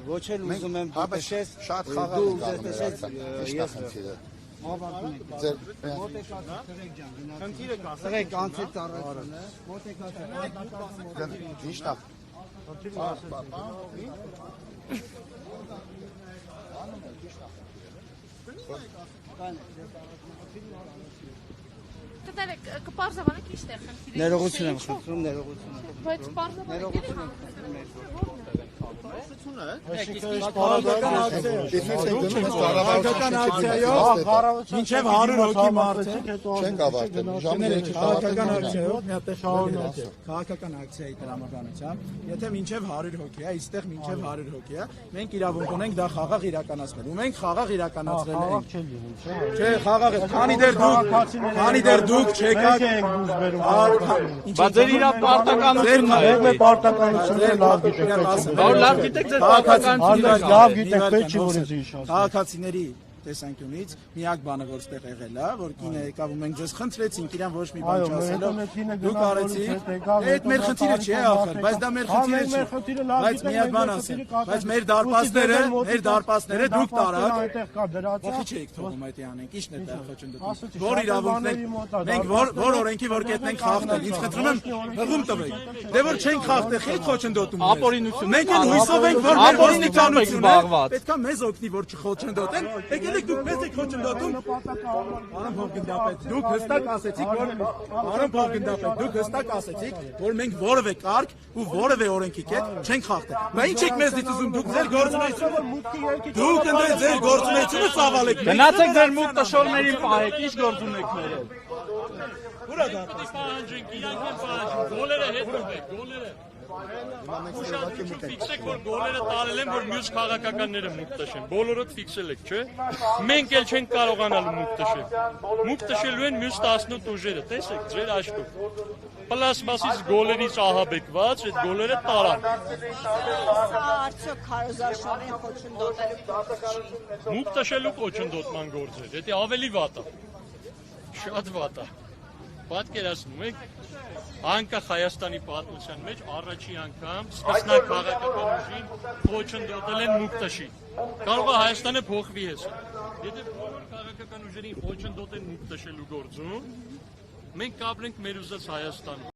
Ոչ էլ ուզում եմ տեսես շատ խաղաղ դու ենք ուզես տեսես Սրեք անցեց առածանը, Ճիշտ է։ Կպարզավանեք ինչ տեղ խնդիրը։ Ներողություն եմ խնդրում, ներողություն։ Բայց պարզավանեք Քաղաքական ակցիայով մինչև 100 հոգի մարդիկ Չենք ավարտել, ժամը քաղաքական ակցիայով մի հատ շահորնոց քաղաքական ակցիայի տրամաբանությամբ եթե մինչև 100 հոգի է, այստեղ մինչև 100 հոգի է, մենք իրավունք ունենք դա խաղաղ իրականացնել ու մենք խաղաղ իրականացրել ենք չէ խաղաղ է քանի դեռ դուք չեկաք Բայց ձեր իրա պարտականությունն է պարտականությունները լավ գիտեք լավ գիտեք պետք չի որ ինձ քաղաքացիների տեսանկյունից միակ բանը որ ստեղ եղել է որ կինը եկավ ու մենք ձեզ խնդրեցինք իրան ոչ մի բան չասելով դուք արեցիք այդ մեր խնդիրը չի ախր բայց դա մեր խնդիրը չի բայց միակ բան ասեմ բայց մեր դարպասները դուք տարաք այդտեղ չեք թողում այդ անենք ինչն է դա խոչընդոտում որ իրավունքներ մենք որ օրենքի որ կետնենք խախտել ինձ խնդրում եմ հղում տվեք դե որ չենք խախտել խի խոչընդոտում ապօրինություն մենք էլ հույսով ենք որ մեր ոստիկանությունը պետքա մեզ օգնի որ չխոչընդոտեն Դուք մեզ եք խոչընդոտում, Պարոն փոխգնդապետ, դուք հստակ ասեցիք, որ մենք որևէ կարգ ու որևէ օրենքի կետ չենք խախտել։ Բա ինչ եք մեզնից ուզում, դուք ձեր գործունեությունը ծավալեք։ Գնացեք ձեր մուտք տշորներին պահեք, ինչ գործ ունեք մերել։ Ուրա դա։ Գոլերը հետ ուղեք, գոլերը։ Ուշադրություն ֆիքսեք, որ գոլերը տարել են, որ մյուս քաղաքականները մուտք տշեն։ Բոլորդ ֆիքսել եք, չէ՞։ Մենք էլ չենք կարողանալու մուտք տշել։ Մուտք տշելու են մյուս 18 ուժերը, տեսեք, ձեր աչքով։ Պլաստմասից գոլերից ահաբեկված, այդ գոլերը տարան։ Արդյոք քարոզարշավին խոչընդոտելու Մուտք տշելու խոչընդոտման գործեր, դա ավելի վատ է։ Շատ վատ է։ Պատկերացնում եք անկախ Հայաստանի պատմության մեջ առաջի անգամ սկսնակ քաղաքական ուժին խոչընդոտել են մուտք տշի։ Կարող է Հայաստանը փոխվի հեսա։ Եթե բոլոր քաղաքական ուժերին խոչընդոտեն մուտք տշելու գործում, մենք կապրենք մեր ուզած Հայաստանում։